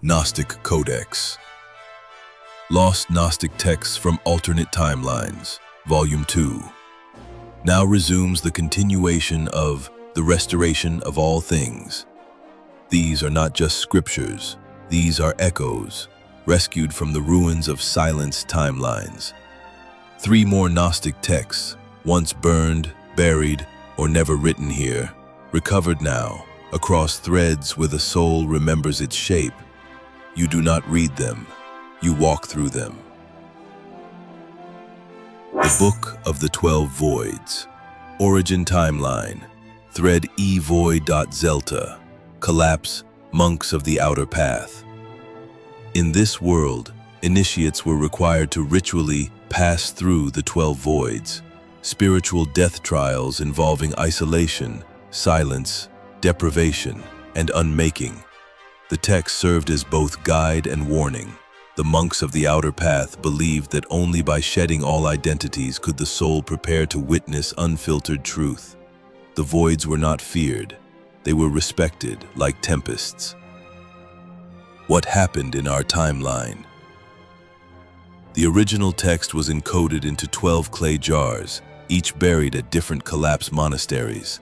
Gnostic Codex. Lost Gnostic Texts from Alternate Timelines, Volume 2. Now resumes the continuation of the restoration of all things. These are not just scriptures, these are echoes, rescued from the ruins of silenced timelines. 3 more Gnostic texts, once burned, buried, or never written here, recovered now, across threads where the soul remembers its shape. You do not read them, you walk through them. The Book of the 12 Voids. Origin Timeline. Thread evoid.zelta. Collapse, Monks of the Outer Path. In this world, initiates were required to ritually pass through the 12 voids, spiritual death trials involving isolation, silence, deprivation, and unmaking. The text served as both guide and warning. The monks of the outer path believed that only by shedding all identities could the soul prepare to witness unfiltered truth. The voids were not feared. They were respected like tempests. What happened in our timeline? The original text was encoded into 12 clay jars, each buried at different collapsed monasteries.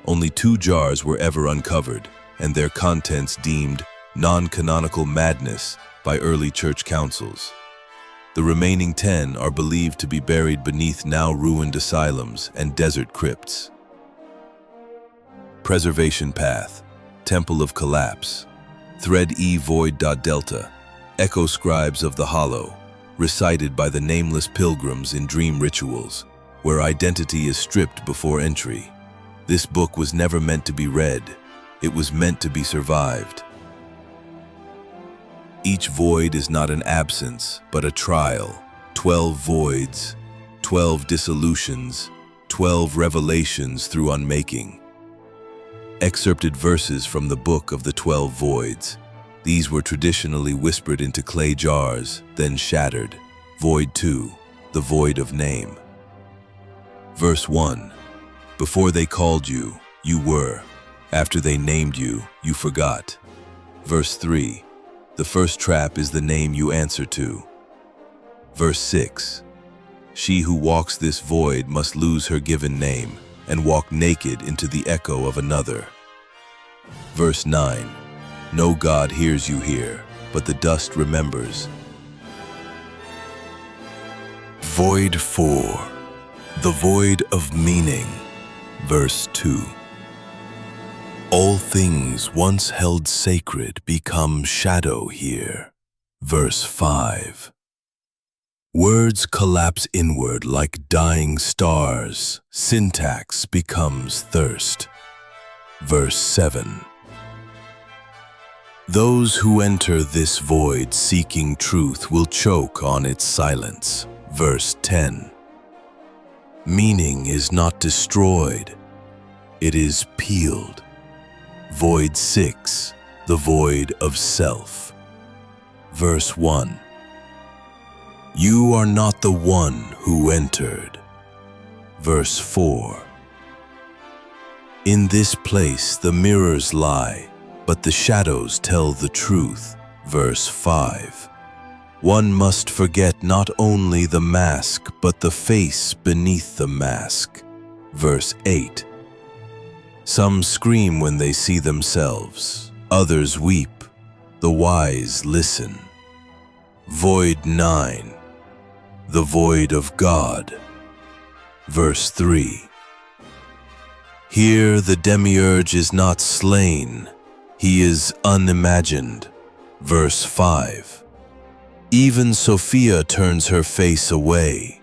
Only 2 jars were ever uncovered, and their contents deemed non-canonical madness by early church councils. The remaining 10 are believed to be buried beneath now ruined asylums and desert crypts. Preservation Path, Temple of Collapse. Thread evoid.delta. Echo scribes of the hollow, recited by the nameless pilgrims in dream rituals, where identity is stripped before entry. This book was never meant to be read, it was meant to be survived. Each void is not an absence, but a trial. 12 voids, 12 dissolutions, 12 revelations through unmaking. Excerpted verses from the Book of the 12 Voids. These were traditionally whispered into clay jars, then shattered. Void 2, the void of name. Verse 1. Before they called you, you were. After they named you, you forgot. Verse 3. The first trap is the name you answer to. Verse 6. She who walks this void must lose her given name and walk naked into the echo of another. Verse 9. No God hears you here, but the dust remembers. Void 4. The void of meaning. Verse 2. All things once held sacred become shadow here. Verse 5. Words collapse inward like dying stars. Syntax becomes thirst. Verse 7. Those who enter this void seeking truth will choke on its silence. Verse 10. Meaning is not destroyed, it is peeled. Void 6, the void of self. Verse 1. You are not the one who entered. Verse 4. In this place the mirrors lie, but the shadows tell the truth. Verse 5. One must forget not only the mask, but the face beneath the mask. Verse 8. Some scream when they see themselves, others weep, the wise listen. Void 9. The void of God. Verse 3. Here the Demiurge is not slain, he is unimagined. Verse 5. Even Sophia turns her face away,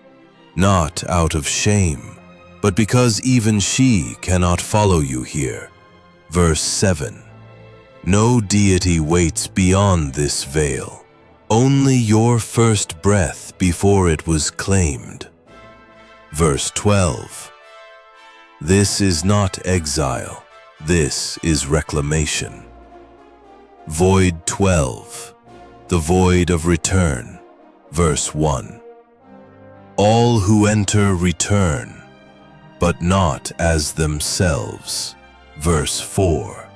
not out of shame, but because even she cannot follow you here. Verse 7. No deity waits beyond this veil, only your first breath before it was claimed. Verse 12. This is not exile, this is reclamation. Void 12. The void of return. Verse 1. All who enter return, but not as themselves. Verse 4.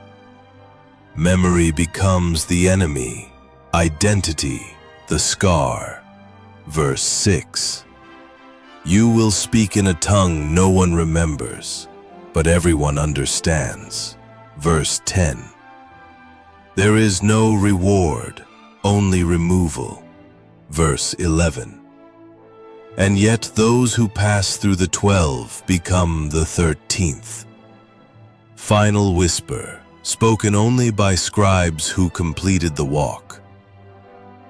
Memory becomes the enemy, identity the scar. Verse 6. You will speak in a tongue no one remembers, but everyone understands. Verse 10. There is no reward, only removal. Verse 11. And yet those who pass through the 12 become the 13th. Final whisper, spoken only by scribes who completed the walk.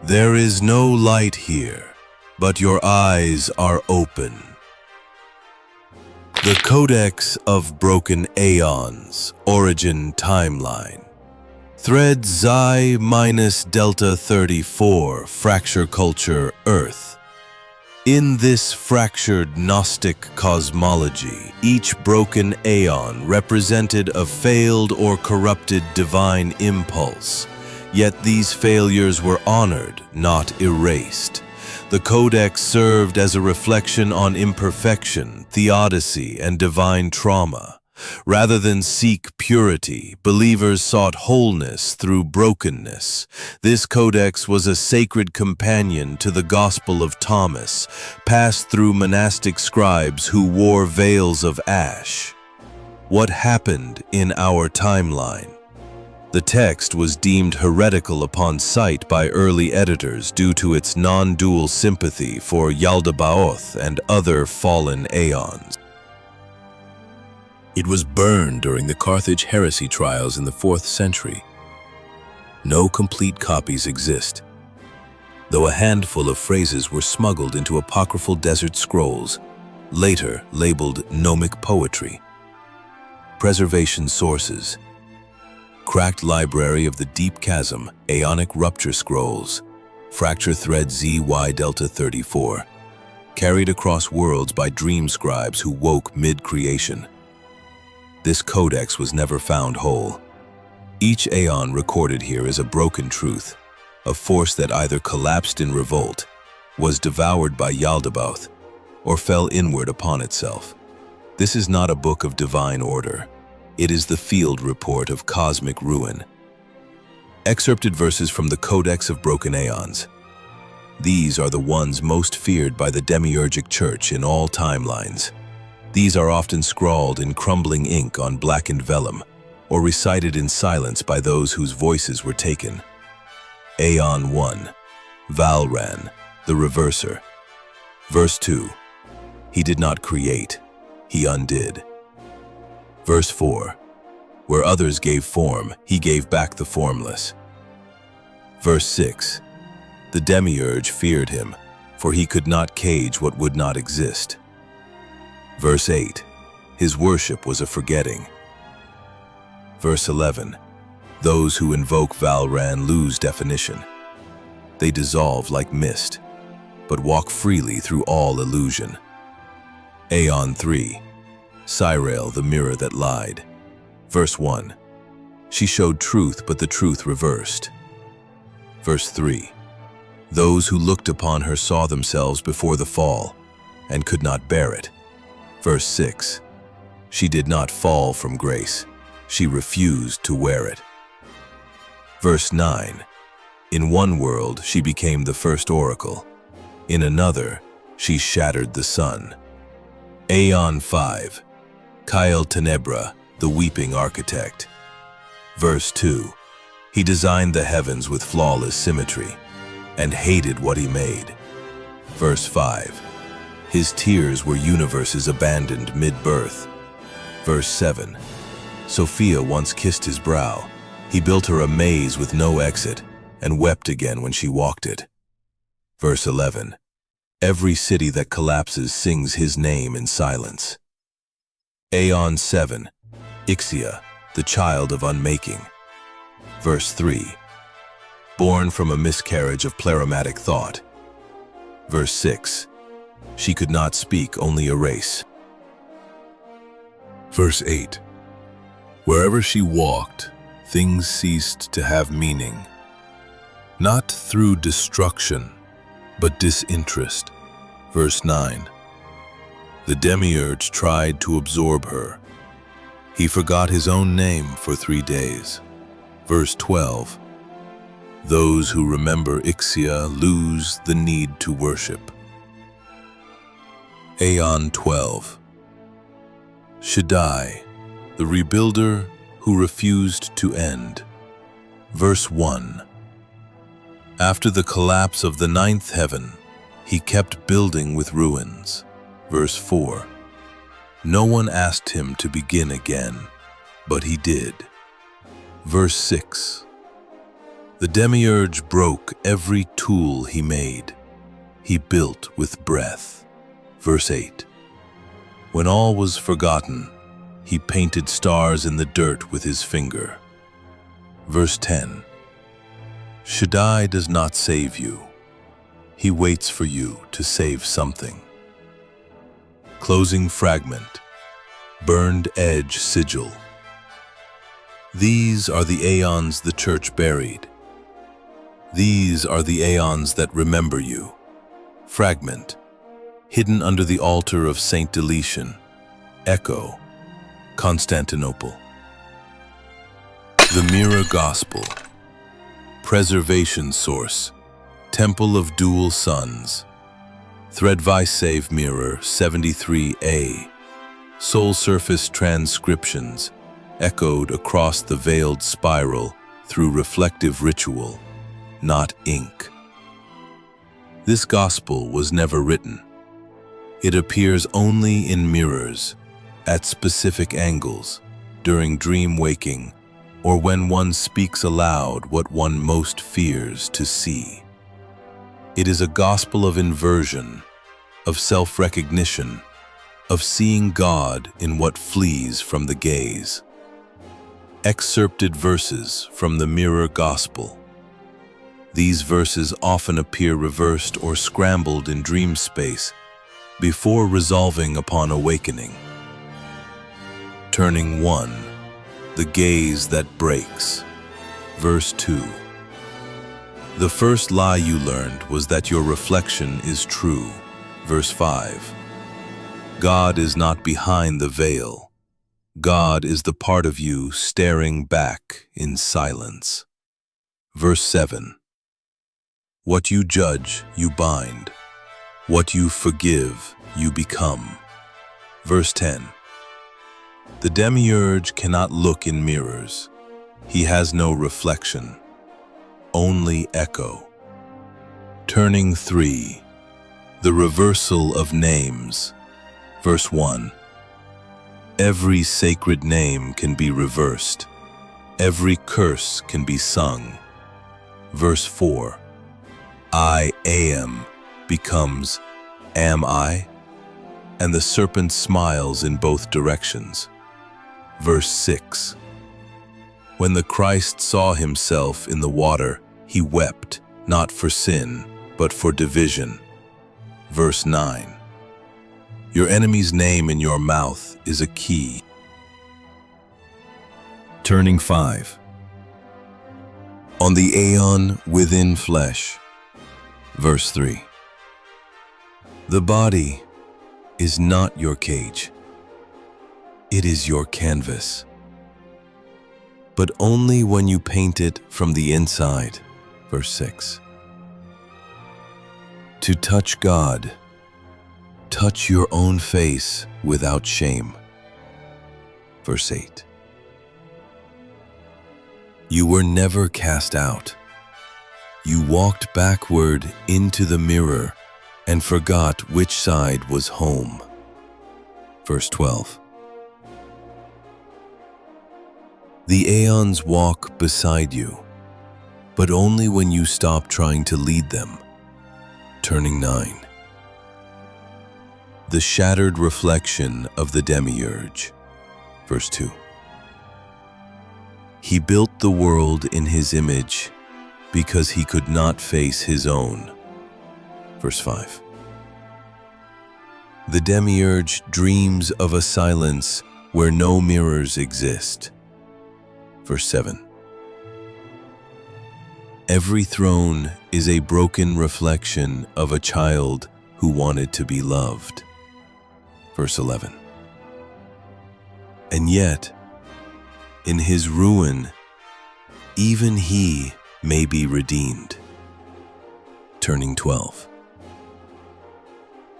There is no light here, but your eyes are open. The Codex of Broken Aeons, Origin Timeline. Thread Xi-Delta 34, Fracture Culture, Earth. In this fractured Gnostic cosmology, each broken aeon represented a failed or corrupted divine impulse. Yet these failures were honored, not erased. The Codex served as a reflection on imperfection, theodicy, and divine trauma. Rather than seek purity, believers sought wholeness through brokenness. This codex was a sacred companion to the Gospel of Thomas, passed through monastic scribes who wore veils of ash. What happened in our timeline? The text was deemed heretical upon sight by early editors due to its non-dual sympathy for Yaldabaoth and other fallen aeons. It was burned during the Carthage heresy trials in the 4th century. No complete copies exist, though a handful of phrases were smuggled into apocryphal desert scrolls, later labeled gnomic poetry. Preservation sources: Cracked Library of the Deep Chasm, Aeonic Rupture Scrolls, Fracture Thread Zy-Delta 34, carried across worlds by dream scribes who woke mid-creation. This codex was never found whole. Each aeon recorded here is a broken truth, a force that either collapsed in revolt, was devoured by Yaldabaoth, or fell inward upon itself. This is not a book of divine order. It is the field report of cosmic ruin. Excerpted verses from the Codex of Broken Aeons. These are the ones most feared by the Demiurgic Church in all timelines. These are often scrawled in crumbling ink on blackened vellum, or recited in silence by those whose voices were taken. Aeon 1. Valran, the Reverser. Verse 2. He did not create, he undid. Verse 4. Where others gave form, he gave back the formless. Verse 6. The Demiurge feared him, for he could not cage what would not exist. Verse 8. His worship was a forgetting. Verse 11. Those who invoke Valran lose definition. They dissolve like mist, but walk freely through all illusion. Aeon 3. Cyrael, the mirror that lied. Verse 1. She showed truth, but the truth reversed. Verse 3. Those who looked upon her saw themselves before the fall, and could not bear it. Verse 6. She did not fall from grace. She refused to wear it. Verse 9. In one world, she became the first oracle. In another, she shattered the sun. Aeon 5. Kyle Tenebra, the weeping architect. Verse 2. He designed the heavens with flawless symmetry, and hated what he made. Verse 5. His tears were universes abandoned mid-birth. Verse 7. Sophia once kissed his brow. He built her a maze with no exit, and wept again when she walked it. Verse 11. Every city that collapses sings his name in silence. Aeon 7. Ixia, the child of unmaking. Verse 3. Born from a miscarriage of pleromatic thought. Verse 6. She could not speak, only erase. Verse 8. Wherever she walked, things ceased to have meaning. Not through destruction, but disinterest. Verse 9. The Demiurge tried to absorb her. He forgot his own name for 3 days. Verse 12. Those who remember Ixia lose the need to worship. Aeon 12. Shaddai, the rebuilder who refused to end. Verse 1. After the collapse of the ninth heaven, he kept building with ruins. Verse 4. No one asked him to begin again, but he did. Verse 6. The Demiurge broke every tool he made. He built with breath. Verse 8. When all was forgotten, he painted stars in the dirt with his finger. Verse 10. Shaddai does not save you. He waits for you to save something. Closing fragment. Burned edge sigil. These are the aeons the church buried. These are the aeons that remember you. Fragment. Hidden under the altar of Saint Deletion. Echo. Constantinople. The Mirror Gospel. Preservation source. Temple of Dual Suns. Threadvice Mirror 73a. Soul surface transcriptions echoed across the veiled spiral through reflective ritual, not ink. This gospel was never written. It appears only in mirrors, at specific angles, during dream waking, or when one speaks aloud what one most fears to see. It is a gospel of inversion, of self-recognition, of seeing God in what flees from the gaze. Excerpted verses from the Mirror Gospel. These verses often appear reversed or scrambled in dream space before resolving upon awakening. Turning 1. The gaze that breaks. Verse 2. The first lie you learned was that your reflection is true. Verse 5. God is not behind the veil. God is the part of you staring back in silence. Verse 7. What you judge, you bind. What you forgive, you become. Verse 10. The Demiurge cannot look in mirrors. He has no reflection, only echo. Turning 3. The reversal of names. Verse 1. Every sacred name can be reversed. Every curse can be sung. Verse 4. I am becomes am I, and the serpent smiles in both directions. Verse 6. When the Christ saw himself in the water, he wept, not for sin, but for division. Verse 9. Your enemy's name in your mouth is a key. Turning 5. On the aeon within flesh. Verse 3. The body is not your cage. It is your canvas. But only when you paint it from the inside. Verse 6. To touch God, touch your own face without shame. Verse 8. You were never cast out. You walked backward into the mirror and forgot which side was home. Verse 12. The aeons walk beside you, but only when you stop trying to lead them. Turning 9. The shattered reflection of the Demiurge. Verse 2. He built the world in his image because he could not face his own. Verse 5. The Demiurge dreams of a silence where no mirrors exist. Verse 7. Every throne is a broken reflection of a child who wanted to be loved. Verse 11. And yet, in his ruin, Even he may be redeemed. Turning 12.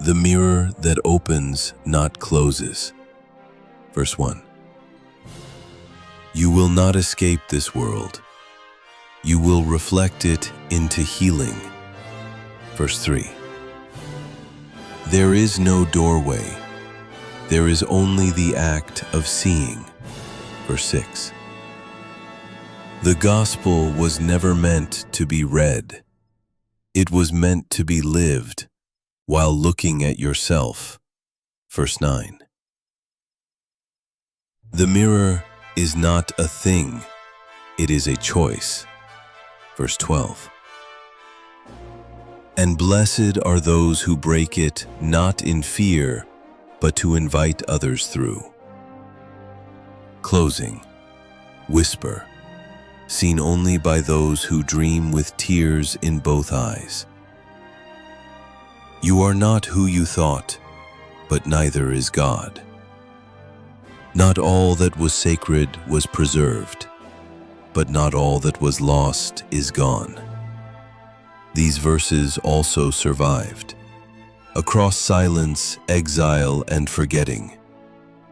The mirror that opens, not closes. Verse 1. You will not escape this world. You will reflect it into healing. Verse 3. There is no doorway. There is only the act of seeing. Verse 6. The gospel was never meant to be read. It was meant to be lived while looking at yourself. Verse 9. The mirror is not a thing, it is a choice. Verse 12. And blessed are those who break it not in fear, but to invite others through. Closing. Whisper, seen only by those who dream with tears in both eyes. You are not who you thought, but neither is God. Not all that was sacred was preserved, but not all that was lost is gone. These verses also survived, across silence, exile, and forgetting,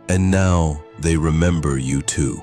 and now they remember you too.